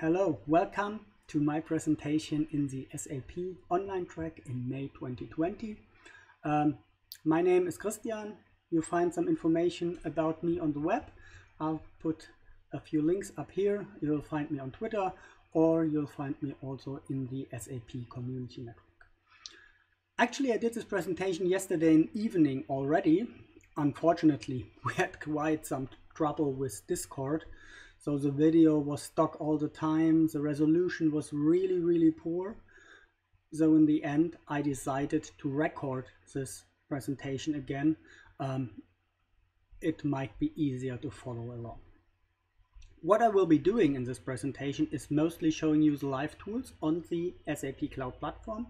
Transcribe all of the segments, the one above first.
Hello, welcome to my presentation in the SAP online track in May 2020. My name is Christian. You'll find some information about me on the web. I'll put a few links up here. You'll find me on Twitter, or you'll find me also in the SAP community network. Actually, I did this presentation yesterday in evening already. Unfortunately, we had quite some trouble with Discord. So the video was stuck all the time. The resolution was really poor. So in the end, I decided to record this presentation again. It might be easier to follow along. What I will be doing in this presentation is mostly showing you the live tools on the SAP Cloud Platform.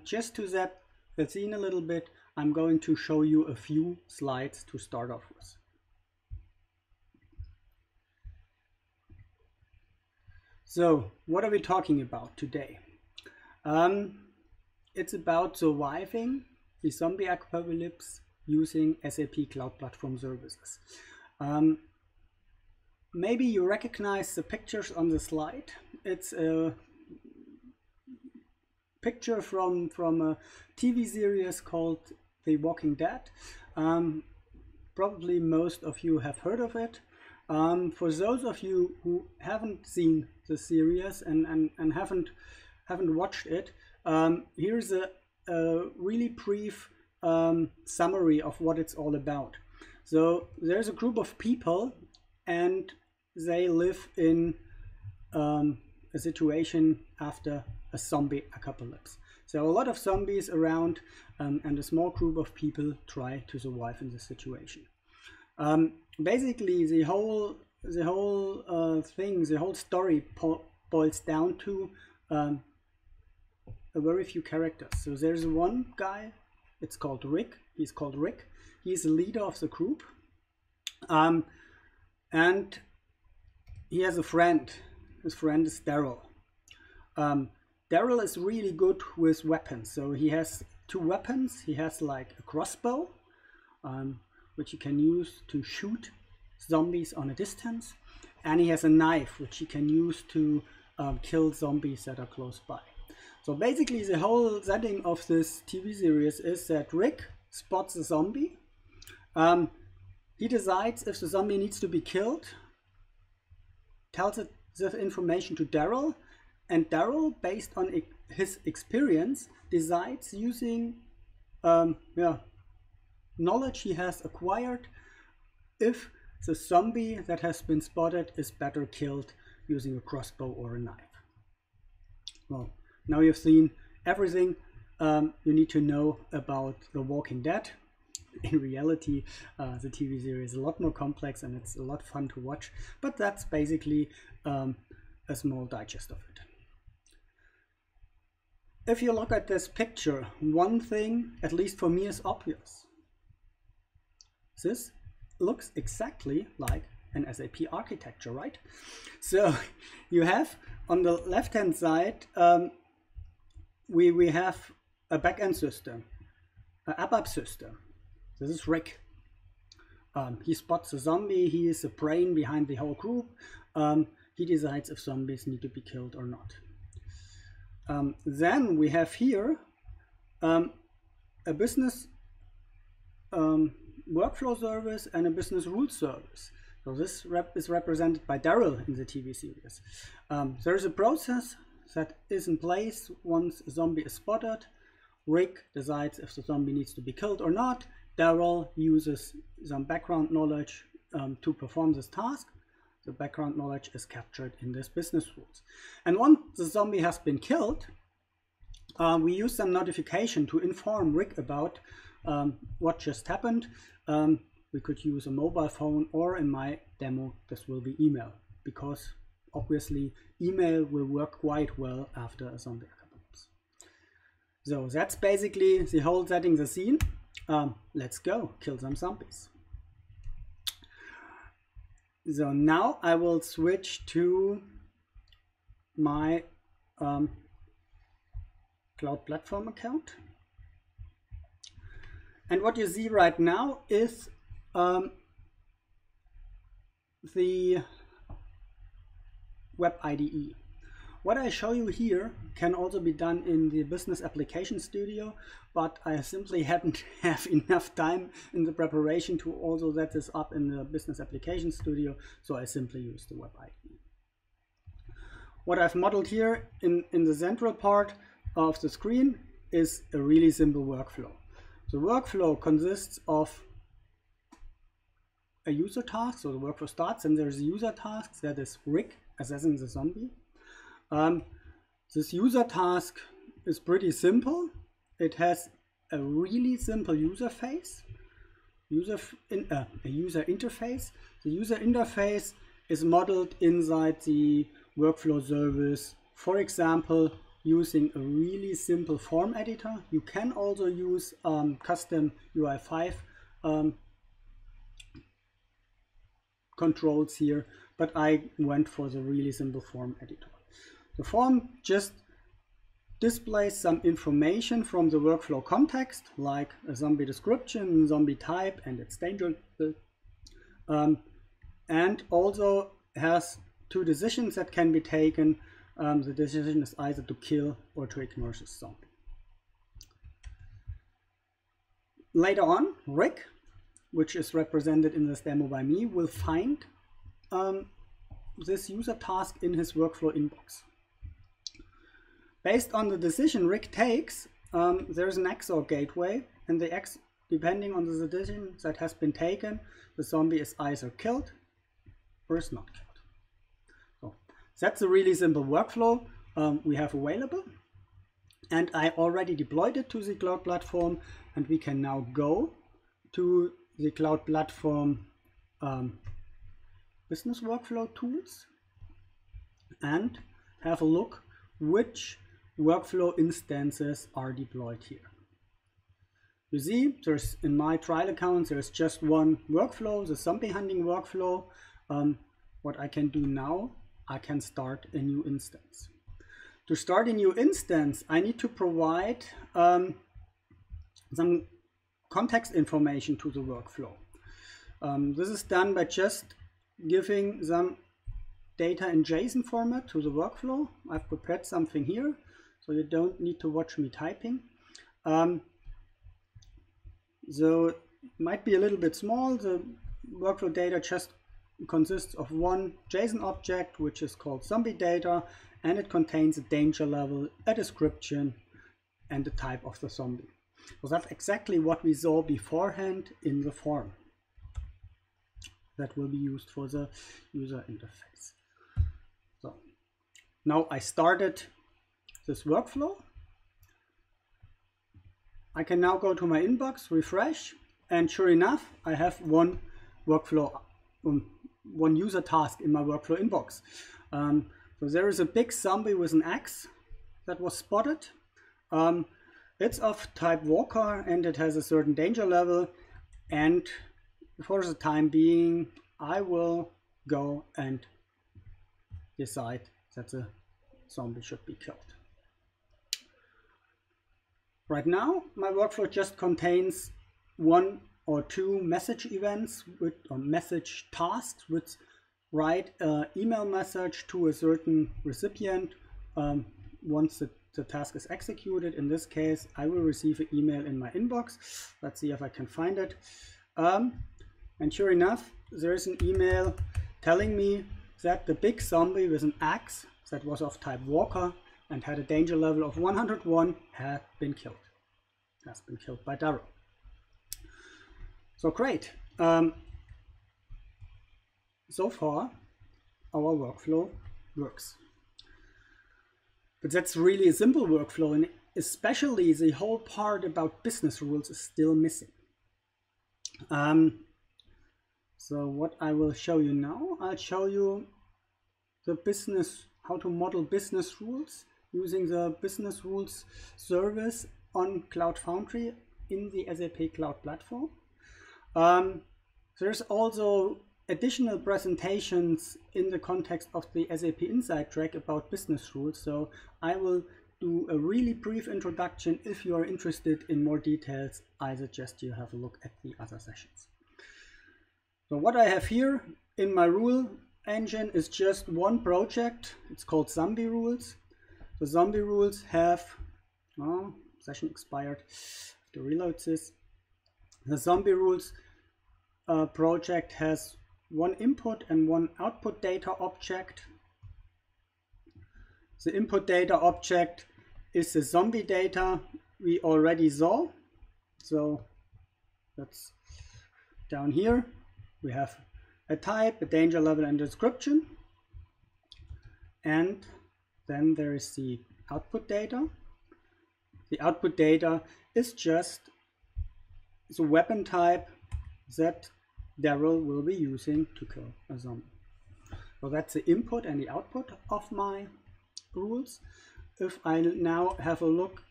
Just to set the scene a little bit, I'm going to show you a few slides to start off with. So, what are we talking about today? It's about surviving the zombie apocalypse using SAP Cloud Platform services. Maybe you recognize the pictures on the slide. It's a picture from a TV series called The Walking Dead. Probably most of you have heard of it. For those of you who haven't seen the series and haven't watched it, here's a really brief summary of what it's all about. So there's a group of people and they live in a situation after a zombie apocalypse. So a lot of zombies around and a small group of people try to survive in this situation. Basically, the whole story boils down to a very few characters. So there's one guy, it's called Rick. He's called Rick. He's the leader of the group, and he has a friend. His friend is Daryl. Daryl is really good with weapons. So he has two weapons. He has like a crossbow, which he can use to shoot zombies on a distance, and he has a knife which he can use to kill zombies that are close by. So basically the whole setting of this TV series is that Rick spots a zombie. He decides if the zombie needs to be killed, tells the information to Daryl, and Daryl, based on his experience, decides using knowledge he has acquired if the zombie that has been spotted is better killed using a crossbow or a knife. Well, now you've seen everything you need to know about The Walking Dead. In reality, the TV series is a lot more complex and it's a lot of fun to watch, but that's basically a small digest of it. If you look at this picture, one thing, at least for me, is obvious. This looks exactly like an SAP architecture, right? So you have on the left-hand side, we have a back-end system, an ABAP system. This is Rick. He spots a zombie. He is the brain behind the whole group. He decides if zombies need to be killed or not. Then we have here a business workflow service and a business rules service. So this is represented by Daryl in the TV series. There's a process that is in place once a zombie is spotted. Rick decides if the zombie needs to be killed or not. Daryl uses some background knowledge to perform this task. The background knowledge is captured in this business rules. And once the zombie has been killed, we use some notification to inform Rick about what just happened. We could use a mobile phone, or in my demo, this will be email, because obviously email will work quite well after a zombie apocalypse. So that's basically the whole setting the scene. Let's go kill some zombies. So now I will switch to my Cloud Platform account. And what you see right now is web IDE. What I show you here can also be done in the Business Application Studio, but I simply hadn't have enough time in the preparation to also set this up in the Business Application Studio, so I simply use the web IDE. What I've modeled here in the central part of the screen is a really simple workflow. The workflow consists of a user task, so the workflow starts and there's a user task that is Rick assessing the zombie. This user task is pretty simple. It has a really simple user interface. The user interface is modeled inside the workflow service, for example, using a really simple form editor. You can also use custom UI5 controls here, but I went for the really simple form editor. The form just displays some information from the workflow context, like a zombie description, zombie type, and its danger level, and also has two decisions that can be taken. The decision is either to kill or to ignore the zombie. Later on, Rick, which is represented in this demo by me, will find this user task in his workflow inbox. Based on the decision Rick takes, there's an XOR gateway, and depending on the decision that has been taken, the zombie is either killed or is not killed. So that's a really simple workflow we have available, and I already deployed it to the cloud platform, and we can now go to the cloud platform business workflow tools and have a look which workflow instances are deployed here. You see, there's in my trial account, there's just one workflow, the zombie hunting workflow. What I can do now, I can start a new instance. To start a new instance, I need to provide some context information to the workflow. This is done by just giving some data in JSON format to the workflow. I've prepared something here, so you don't need to watch me typing. So it might be a little bit small. The workflow data just consists of one JSON object, which is called zombie data, and it contains a danger level, a description, and the type of the zombie. So that's exactly what we saw beforehand in the form that will be used for the user interface. So now I started this workflow. I can now go to my inbox, refresh, and sure enough, I have one workflow, one user task in my workflow inbox. So there is a big zombie with an axe that was spotted. It's of type Walker and it has a certain danger level, and for the time being I will go and decide that the zombie should be killed. Right now my workflow just contains one or two message events or message tasks which write an email message to a certain recipient once the task is executed. In this case, I will receive an email in my inbox. Let's see if I can find it. And sure enough, there is an email telling me that the big zombie with an axe that was of type Walker and had a danger level of 101 has been killed by Drumm. So great. So far, our workflow works. But that's really a simple workflow, and especially the whole part about business rules is still missing. So what I will show you now, I'll show you how to model business rules using the business rules service on Cloud Foundry in the SAP Cloud Platform. There's also additional presentations in the context of the SAP Insight track about business rules, so I will do a really brief introduction. If you are interested in more details, I suggest you have a look at the other sessions. So what I have here in my rule engine is just one project. It's called zombie rules. The zombie rules have, oh, session expired. I have to reload this. The zombie rules project has one input and one output data object. The input data object is the zombie data we already saw. So that's down here. We have a type, a danger level, and description. And then there is the output data. The output data is just the weapon type that Daryl will be using to kill a zombie. So that's the input and the output of my rules. If I now have a look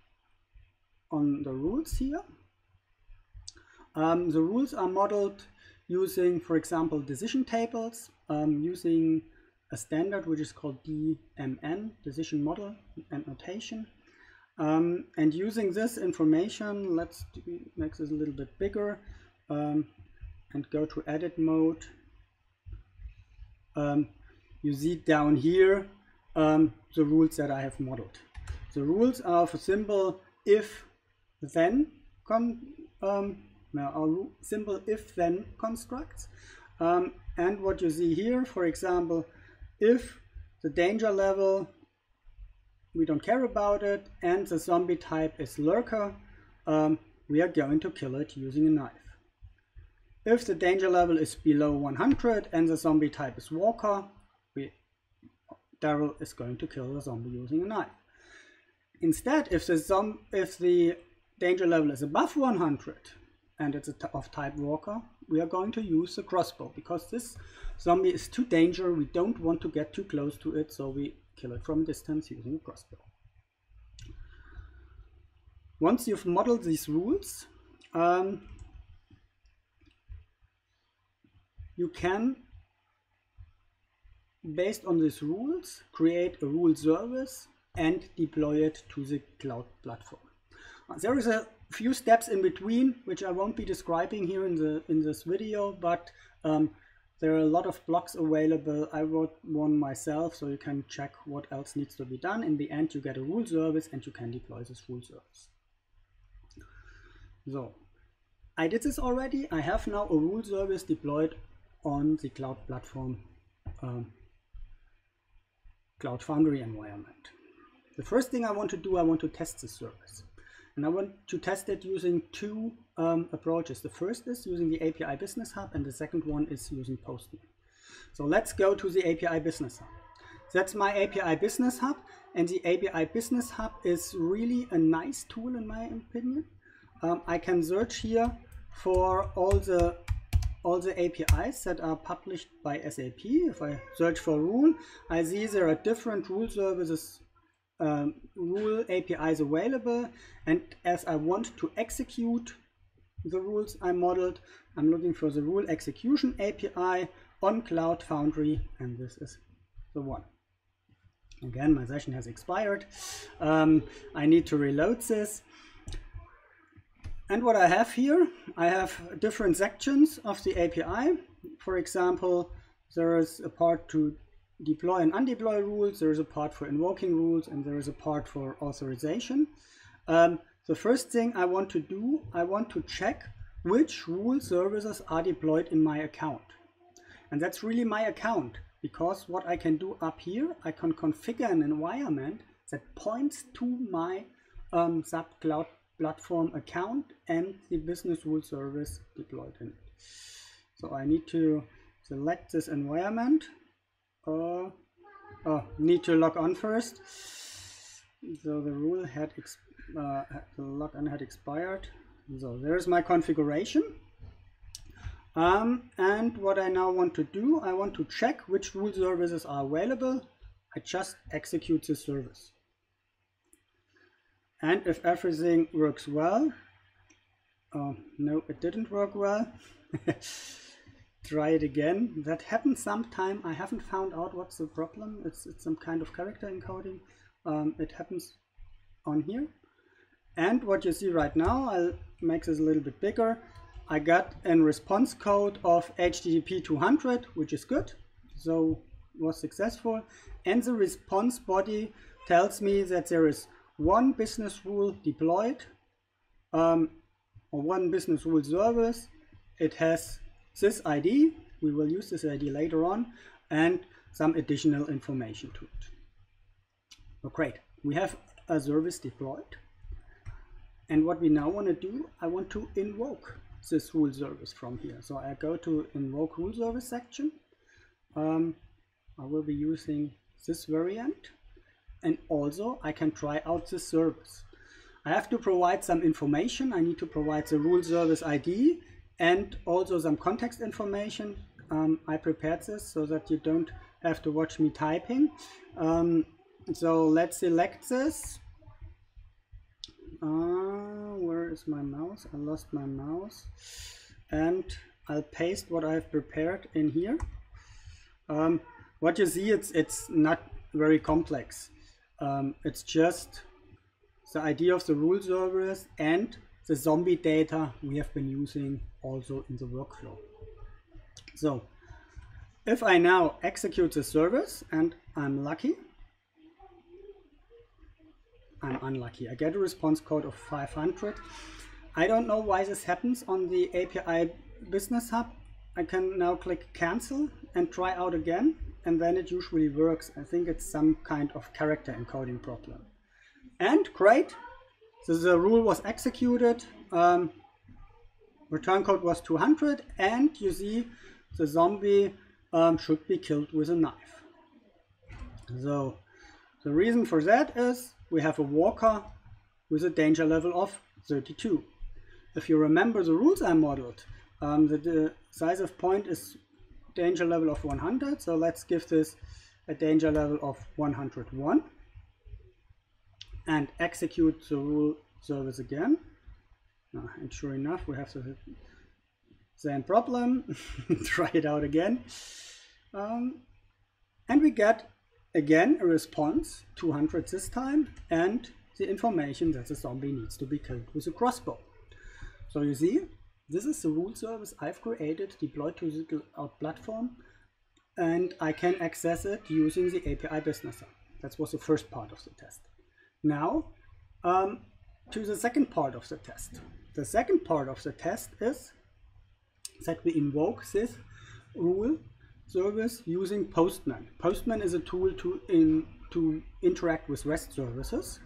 on the rules here, the rules are modeled using, for example, decision tables, using a standard which is called DMN, decision model and notation. And using this information, let's make this a little bit bigger and go to edit mode. You see down here the rules that I have modeled. The rules are for simple if-then simple if-then constructs. And what you see here, for example, if the danger level, we don't care about it, and the zombie type is lurker, we are going to kill it using a knife. If the danger level is below 100 and the zombie type is walker, Daryl is going to kill the zombie using a knife. Instead, if the danger level is above 100 and it's of type walker, we are going to use the crossbow, because this zombie is too dangerous. We don't want to get too close to it, so we kill it from distance using a crossbow. Once you've modeled these rules, you can, based on these rules, create a rule service and deploy it to the cloud platform. There is a few steps in between which I won't be describing here in this video, but there are a lot of blocks available. I wrote one myself, so you can check what else needs to be done. In the end, you get a rule service and you can deploy this rule service. So I did this already. I have now a rule service deployed on the cloud platform, Cloud Foundry environment. The first thing I want to do, I want to test the service. And I want to test it using two approaches. The first is using the API Business Hub, and the second one is using Postman. So let's go to the API Business Hub. That's my API Business Hub, and the API Business Hub is really a nice tool in my opinion. I can search here for all the APIs that are published by SAP. If I search for rule, I see there are different rule services, rule APIs available, and as I want to execute the rules I modeled, I'm looking for the rule execution API on Cloud Foundry, and this is the one. Again, my session has expired. I need to reload this. And what I have here, I have different sections of the API. For example, there is a part to deploy and undeploy rules, there is a part for invoking rules, and there is a part for authorization. The first thing I want to do, I want to check which rule services are deployed in my account. And that's really my account, because what I can do up here, I can configure an environment that points to my SAP Cloud Platform account and the business rule service deployed in it. So I need to select this environment. Need to log on first. So the rule had the login had expired. So there's my configuration. And what I now want to do, I want to check which rule services are available. I just execute the service. And if everything works well, no, it didn't work well. Try it again. That happens sometime. I haven't found out what's the problem. It's some kind of character encoding. It happens on here. And what you see right now, I'll make this a little bit bigger. I got a response code of HTTP 200, which is good. so was successful, and the response body tells me that there is one business rule deployed, or one business rule service. It has this ID, we will use this ID later on, and some additional information to it. Oh, great, we have a service deployed, and what we now want to do, I want to invoke this rule service from here. So I go to invoke rule service section. I will be using this variant, and also I can try out this service. I have to provide some information. I need to provide the rule service ID and also some context information. I prepared this so that you don't have to watch me typing. So let's select this. Where is my mouse? I lost my mouse. And I'll paste what I've prepared in here. What you see, it's not very complex. It's just the idea of the rule service and the zombie data we have been using also in the workflow. So if I now execute the service and I'm lucky, I'm unlucky, I get a response code of 500. I don't know why this happens on the API Business Hub. I can now click cancel and try out again, and then it usually works. I think it's some kind of character encoding problem. And great, so the rule was executed, return code was 200, and you see the zombie should be killed with a knife. So the reason for that is we have a walker with a danger level of 32. If you remember the rules I modeled, the decisive point is danger level of 100, so let's give this a danger level of 101 and execute the rule service again. And sure enough, we have the same problem. Try it out again, and we get again a response 200 this time, and the information that the zombie needs to be killed with a crossbow. So you see, this is the rule service I've created, deployed to the cloud platform, and I can access it using the API Business Hub. That was the first part of the test. Now to the second part of the test. The second part of the test is that we invoke this rule service using Postman. Postman is a tool to interact with REST services.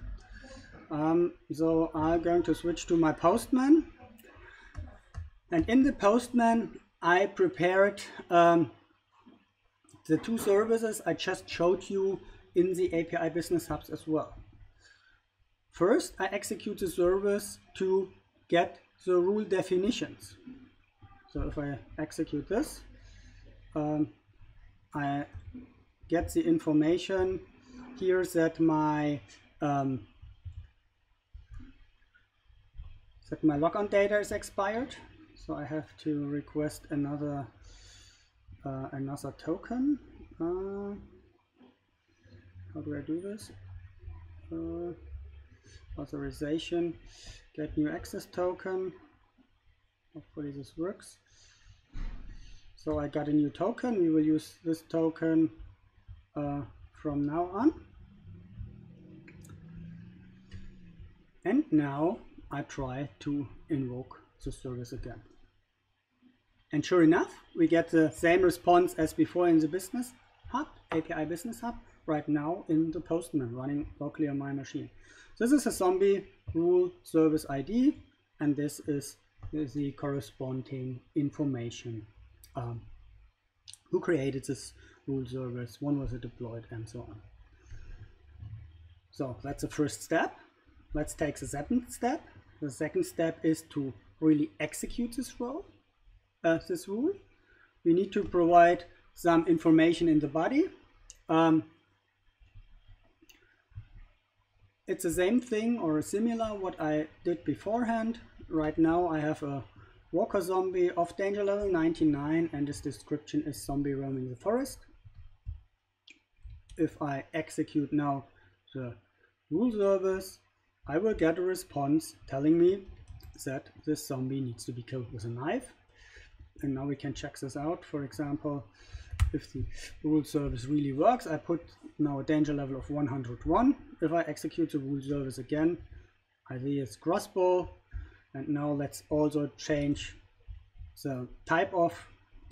So I'm going to switch to my Postman. And in the Postman, I prepared the two services I just showed you in the API Business Hubs as well. First, I execute the service to get the rule definitions. So if I execute this, I get the information here that my logon data is expired. So I have to request another token. How do I do this? Authorization, get new access token. Hopefully this works. So I got a new token. We will use this token from now on. And now I try to invoke the service again. And sure enough, we get the same response as before in the Business Hub, API Business Hub, right now in the Postman running locally on my machine. This is a zombie rule service ID, and this is the corresponding information. Who created this rule service, when was it deployed, and so on. So that's the first step. Let's take the second step. The second step is to really execute this rule. We need to provide some information in the body. It's the same thing or similar what I did beforehand. Right now I have a walker zombie of danger level 99, and this description is zombie roaming the forest. If I execute now the rule service, I will get a response telling me that this zombie needs to be killed with a knife. And now we can check this out. For example, if the rule service really works. I put now a danger level of 101. If I execute the rule service again, I see it's crossbow. And now let's also change the type of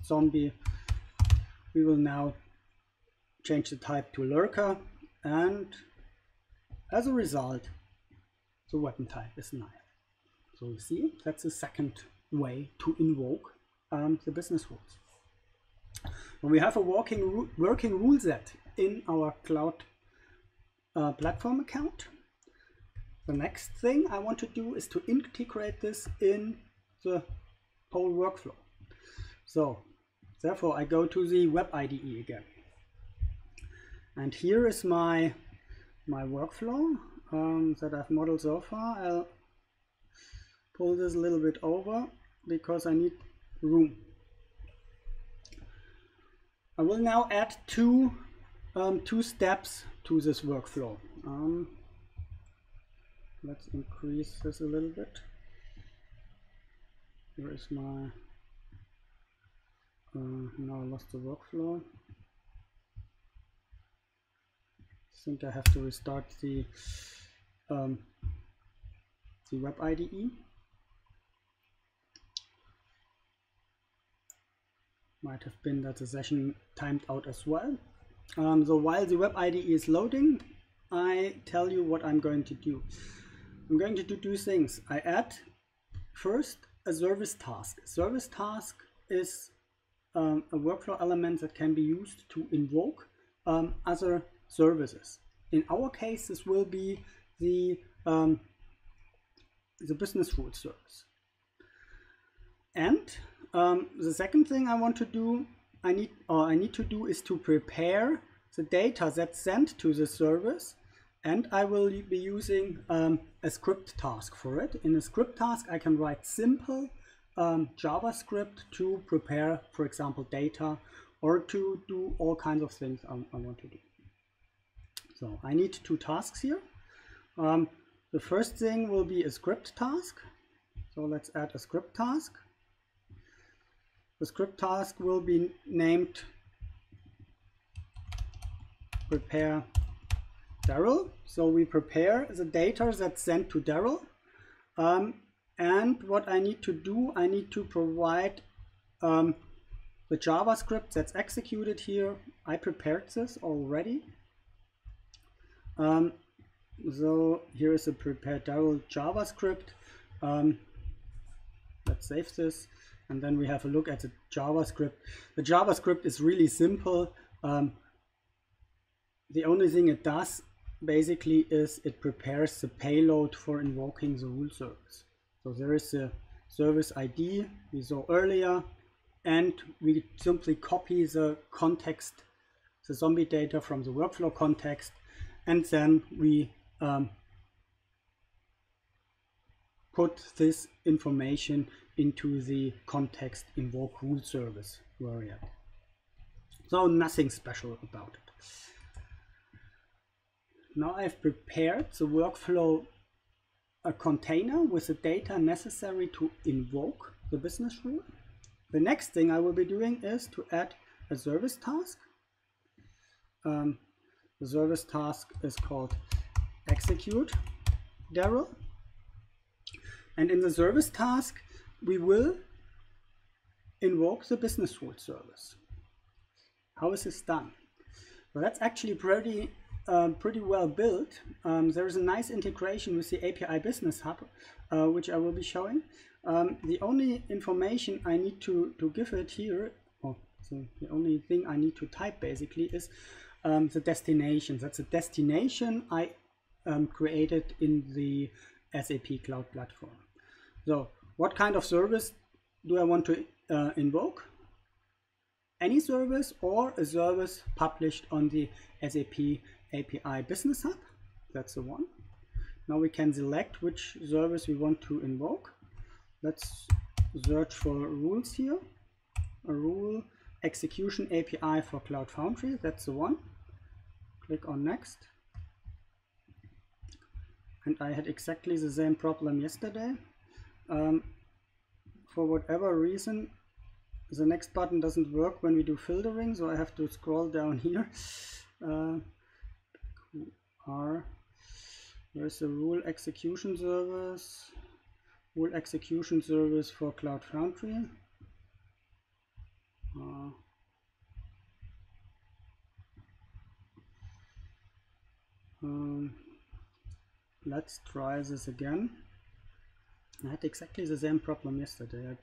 zombie. We will now change the type to lurker, and as a result, the weapon type is knife. So you see, that's the second way to invoke the business rules. When we have a working rule set in our cloud platform account, the next thing I want to do is to integrate this in the whole workflow. So therefore I go to the web IDE again. And here is my workflow that I've modeled so far. I'll pull this a little bit over because I need room. I will now add two steps to this workflow. Let's increase this a little bit. Here is my, now I lost the workflow. I think I have to restart the web IDE. Might have been that the session timed out as well. So while the web IDE is loading, I tell you what I'm going to do. I'm going to do two things. I add first a service task. A service task is a workflow element that can be used to invoke other services. In our case, this will be the business rule service. And the second thing I want to do, I need to do is to prepare the data that's sent to the service, and I will be using a script task for it. In a script task, I can write simple JavaScript to prepare, for example, data, or to do all kinds of things I want to do. So I need two tasks here. The first thing will be a script task. So let's add a script task. The script task will be named prepare Daryl. So we prepare the data that's sent to Daryl. And what I need to do, I need to provide the JavaScript that's executed here. I prepared this already. So here is a prepared Daryl JavaScript. Let's save this. And then we have a look at the JavaScript. The JavaScript is really simple. The only thing it does basically is it prepares the payload for invoking the rule service. So there is a service ID we saw earlier, and we simply copy the context, the zombie data from the workflow context, and then we put this information into the context invoke rule service variable. So nothing special about it. Now I've prepared the workflow a container with the data necessary to invoke the business rule. The next thing I will be doing is to add a service task. The service task is called execute Daryl. And in the service task, we will invoke the business rule service. How is this done? Well, that's actually pretty well built. There is a nice integration with the API Business Hub, which I will be showing. The only information I need to give it here, so the only thing I need to type basically is the destination. That's a destination I created in the SAP Cloud Platform. So what kind of service do I want to invoke? Any service or a service published on the SAP API Business Hub. That's the one. Now we can select which service we want to invoke. Let's search for rules here. A rule execution API for Cloud Foundry. That's the one. Click on next. And I had exactly the same problem yesterday. For whatever reason, the next button doesn't work when we do filtering, so I have to scroll down here. Where's the rule execution service? Rule execution service for Cloud Foundry. Let's try this again. I had exactly the same problem yesterday.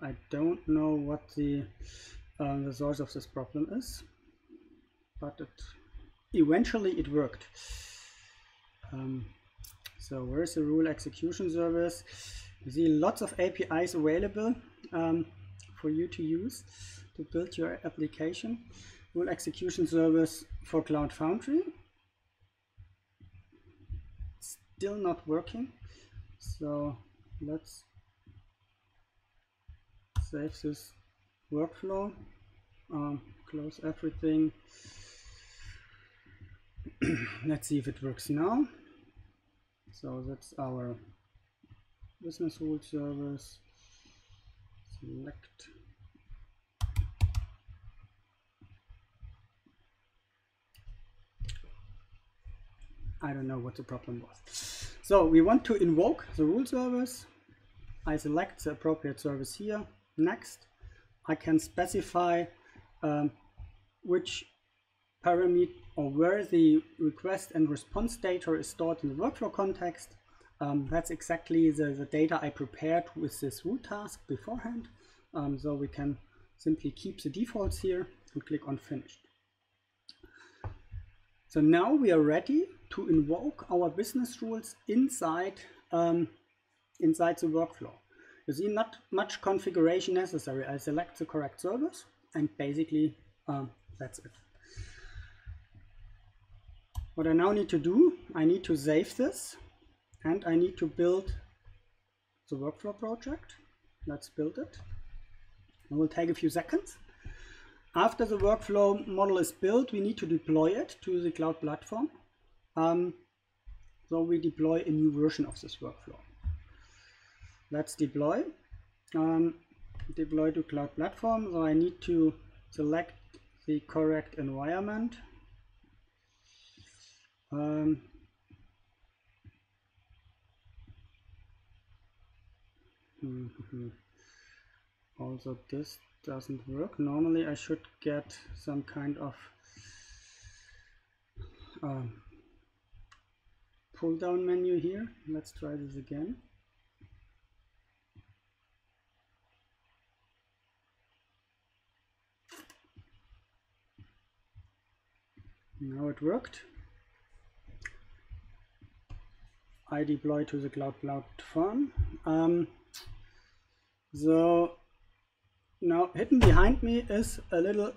I don't know what the source of this problem is, but eventually it worked. So where's the rule execution service? You see lots of APIs available for you to use to build your application. Rule execution service for Cloud Foundry. Still not working. So let's save this workflow, close everything. Let's see if it works now. So that's our business rule service. Select. I don't know what the problem was. So we want to invoke the rule service. I select the appropriate service here. Next, I can specify which parameter or where the request and response data is stored in the workflow context. That's exactly the data I prepared with this root task beforehand. So we can simply keep the defaults here and click on Finished. So now we are ready to invoke our business rules inside the workflow. You see, not much configuration necessary. I select the correct service and basically that's it. What I now need to do, I need to save this and I need to build the workflow project. Let's build it. It will take a few seconds. After the workflow model is built, we need to deploy it to the cloud platform. So we deploy a new version of this workflow. Let's deploy. Deploy to cloud platform. So I need to select the correct environment. Also this doesn't work. Normally I should get some kind of pull down menu here. Let's try this again. Now it worked. I deploy to the cloud platform. So now hidden behind me is a little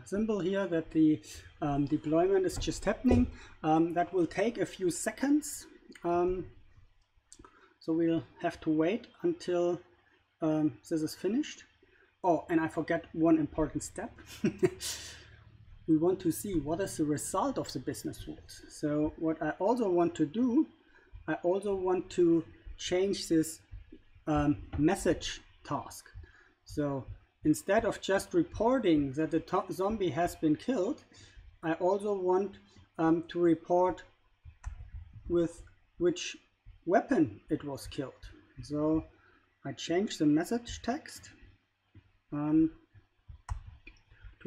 symbol here that the deployment is just happening. That will take a few seconds. So we'll have to wait until this is finished. Oh, and I forgot one important step. We want to see what is the result of the business rules. So what I also want to do, I also want to change this message task. So instead of just reporting that the zombie has been killed, I also want to report with which weapon it was killed. So I change the message text to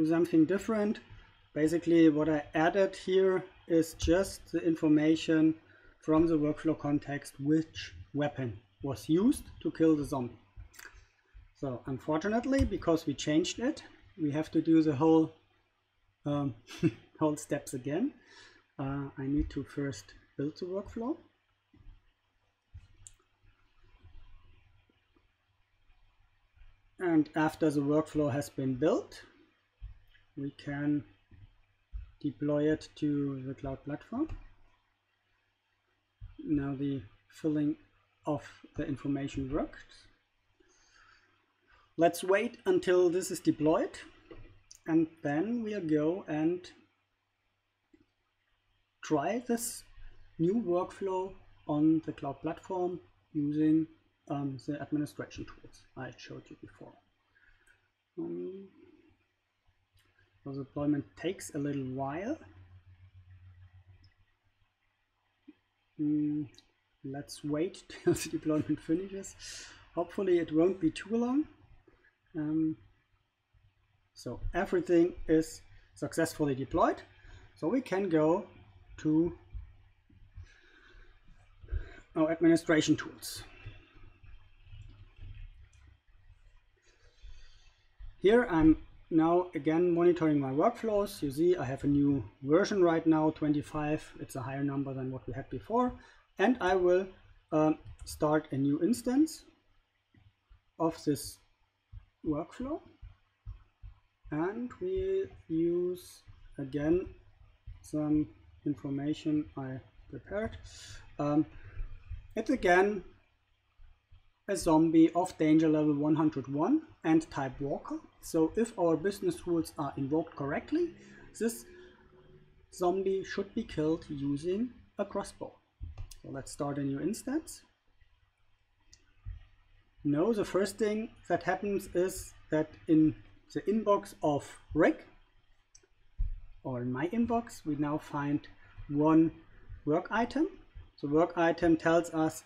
something different. Basically what I added here is just the information from the workflow context which weapon was used to kill the zombie. So unfortunately, because we changed it, we have to do the whole whole steps again. I need to first build the workflow. And after the workflow has been built, we can deploy it to the cloud platform. Now the filling of the information works. Let's wait until this is deployed, and then we'll go and try this new workflow on the cloud platform using the administration tools I showed you before. The deployment takes a little while. Let's wait till the deployment finishes. Hopefully it won't be too long. So everything is successfully deployed. So we can go to our administration tools. Here I'm now again monitoring my workflows. You see I have a new version right now, 25. It's a higher number than what we had before. And I will start a new instance of this workflow. And we use again some information I prepared. It's again a zombie of danger level 101 and type walker. So if our business rules are invoked correctly, this zombie should be killed using a crossbow. So let's start a new instance. Now the first thing that happens is that in the inbox of Rick, or in my inbox, we now find one work item. The work item tells us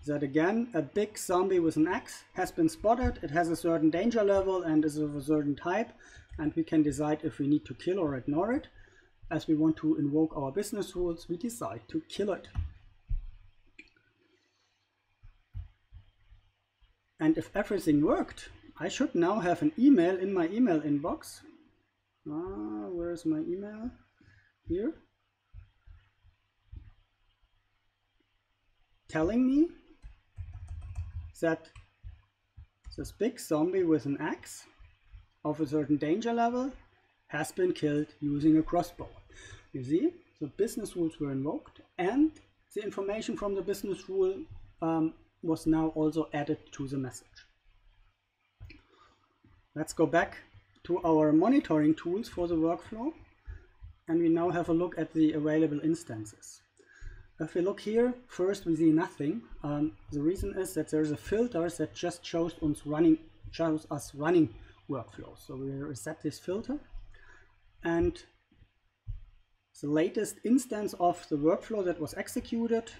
that again a big zombie with an axe has been spotted. It has a certain danger level and is of a certain type, and we can decide if we need to kill or ignore it. As we want to invoke our business rules, we decide to kill it. And if everything worked, I should now have an email in my email inbox. Where's my email? Here. Telling me that this big zombie with an axe of a certain danger level has been killed using a crossbow. You see, the business rules were invoked and the information from the business rule was now also added to the message. Let's go back to our monitoring tools for the workflow, and we now have a look at the available instances. If we look here, first we see nothing. The reason is that there's a filter that just shows us running workflows. So we reset this filter, and the latest instance of the workflow that was executed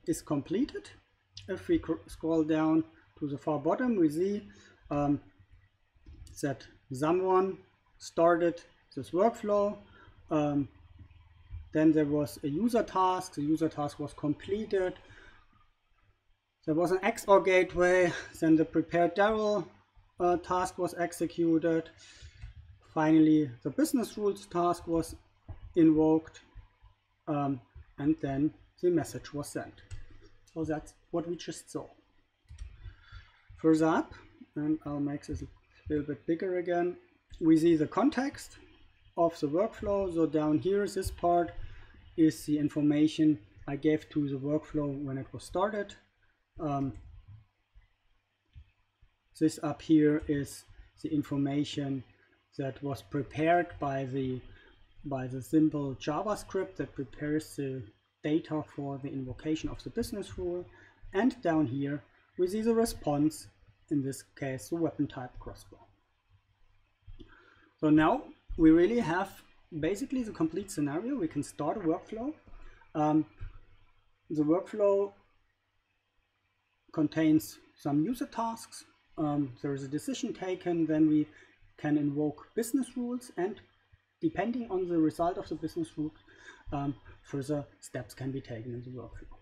is completed. If we scroll down to the far bottom, we see that someone started this workflow. Then there was a user task. The user task was completed. There was an XOR gateway. Then the prepared Daryl task was executed. Finally, the business rules task was invoked, and then the message was sent. So that's what we just saw. Further up, and I'll make this a little bit bigger again, we see the context of the workflow. So down here, this part is the information I gave to the workflow when it was started. This up here is the information that was prepared by the simple JavaScript that prepares the data for the invocation of the business rule. And down here we see the response, in this case the weapon type crossbow. So now we really have basically the complete scenario. We can start a workflow. The workflow contains some user tasks. There is a decision taken, then we can invoke business rules, and depending on the result of the business rule, further steps can be taken in the workflow.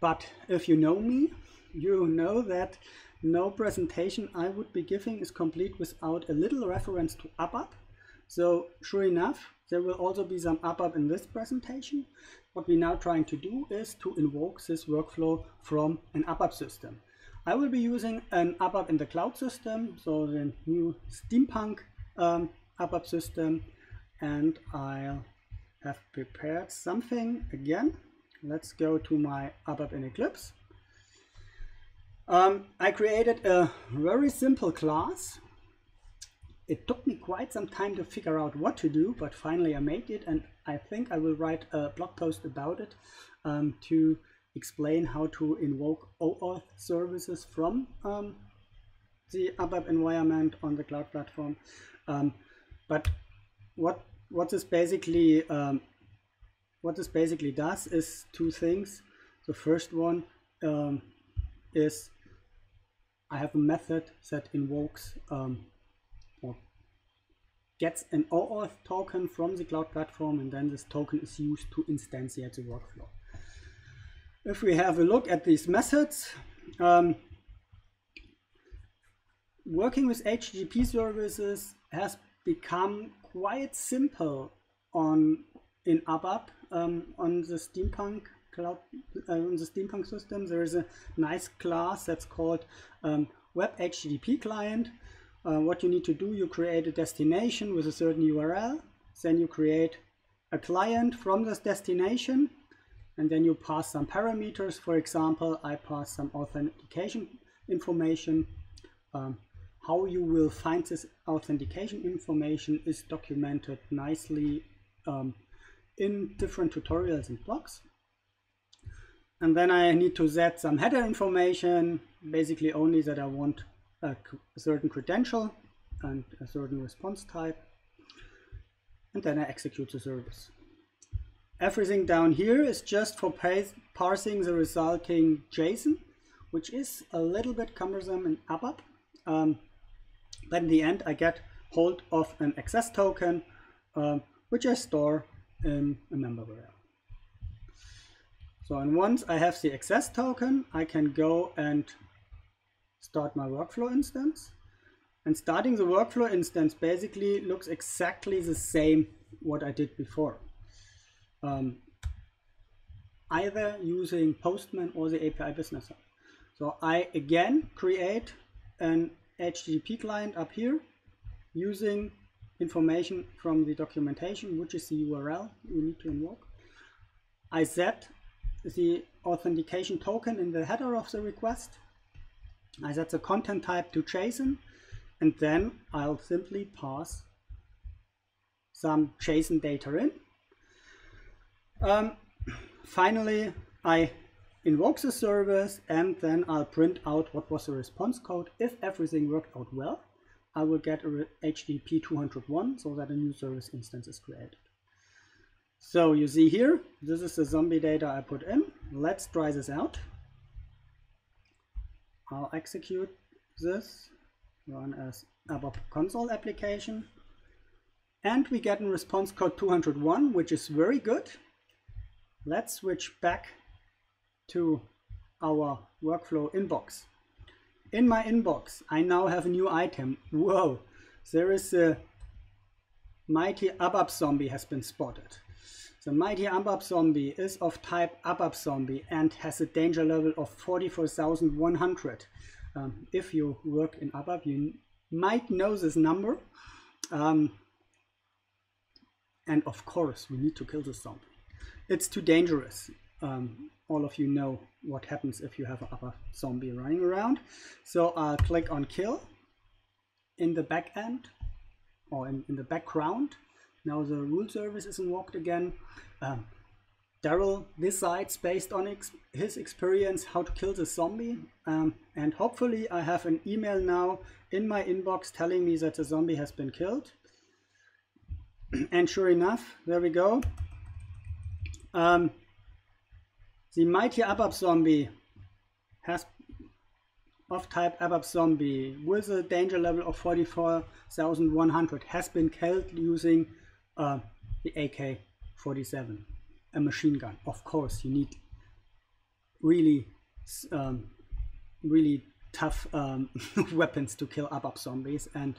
But if you know me, you know that no presentation I would be giving is complete without a little reference to ABAP. So sure enough, there will also be some ABAP in this presentation. What we're now trying to do is to invoke this workflow from an ABAP system. I will be using an ABAP in the cloud system, so the new steampunk ABAP system, and I'll have prepared something again. Let's go to my ABAP in Eclipse. I created a very simple class. It took me quite some time to figure out what to do, but finally I made it, and I think I will write a blog post about it to explain how to invoke OAuth services from the ABAP environment on the cloud platform. But what this basically does is two things. The first one is I have a method that invokes or gets an OAuth token from the cloud platform, and then this token is used to instantiate the workflow. If we have a look at these methods, working with HTTP services has become quite simple in ABAP on the Steampunk cloud, on the Steampunk system. There is a nice class that's called Web HTTP Client. What you need to do, you create a destination with a certain URL, then you create a client from this destination, and then you pass some parameters. For example, I pass some authentication information. How you will find this authentication information is documented nicely in different tutorials and blogs. And then I need to set some header information, basically only that I want a certain credential and a certain response type. And then I execute the service. Everything down here is just for parsing the resulting JSON, which is a little bit cumbersome in ABAP. But in the end, I get hold of an access token, which I store in a member variable. So, and once I have the access token, I can go and start my workflow instance. And starting the workflow instance basically looks exactly the same what I did before. Either using Postman or the API Business Hub. So I again create an HTTP client up here using information from the documentation, which is the URL you need to invoke. I set the authentication token in the header of the request. I set the content type to JSON, and then I'll simply pass some JSON data in. Finally, I invoke the service, and then I'll print out what was the response code. If everything worked out well, I will get a HTTP 201 so that a new service instance is created. So you see here, this is the zombie data I put in. Let's try this out. I'll execute this, run as ABAP console application, and we get a response code 201, which is very good. Let's switch back to our workflow inbox. In my inbox, I now have a new item. Whoa, there is a mighty ABAP zombie has been spotted. The mighty ABAP zombie is of type ABAP zombie and has a danger level of 44,100. If you work in ABAP, you might know this number. And of course, we need to kill this zombie. It's too dangerous. All of you know what happens if you have an ABAP zombie running around. So I'll click on kill in the back end or in the background. Now the rule service is invoked again. Daryl decides based on his experience how to kill the zombie. And hopefully I have an email now in my inbox telling me that the zombie has been killed. And sure enough, there we go. The mighty ABAP zombie has of type ABAP zombie with a danger level of 44,100 has been killed using the AK-47, a machine gun. Of course, you need really tough weapons to kill ABAP zombies, and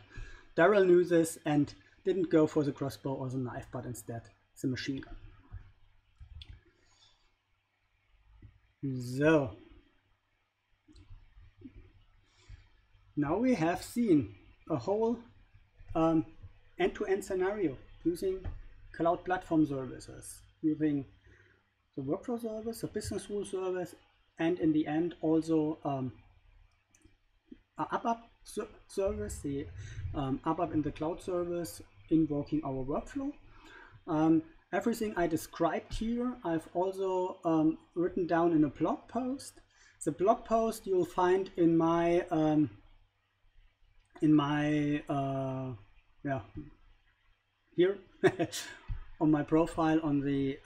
Daryl knew this and didn't go for the crossbow or the knife, but instead the machine gun. So now we have seen a whole end-to-end scenario using cloud platform services, using the workflow service, the business rule service, and in the end also ABAP service, the ABAP in the cloud service, invoking our workflow. Everything I described here, I've also written down in a blog post. The blog post you'll find in my in my here on my profile on the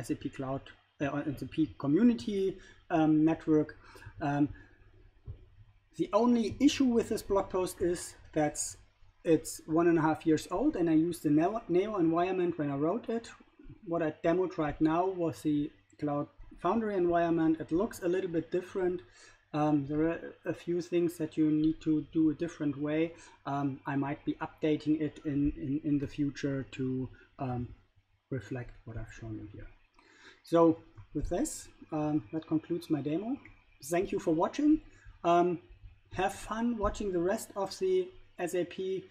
SAP Cloud SAP community network. The only issue with this blog post is that it's 1.5 years old, and I used the Neo environment when I wrote it. What I demoed right now was the Cloud Foundry environment. It looks a little bit different. There are a few things that you need to do a different way. I might be updating it in the future to reflect what I've shown you here. So with this, that concludes my demo. Thank you for watching. Have fun watching the rest of the SAP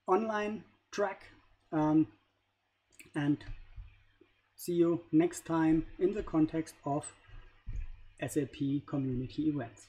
online track, and see you next time in the context of SAP community events.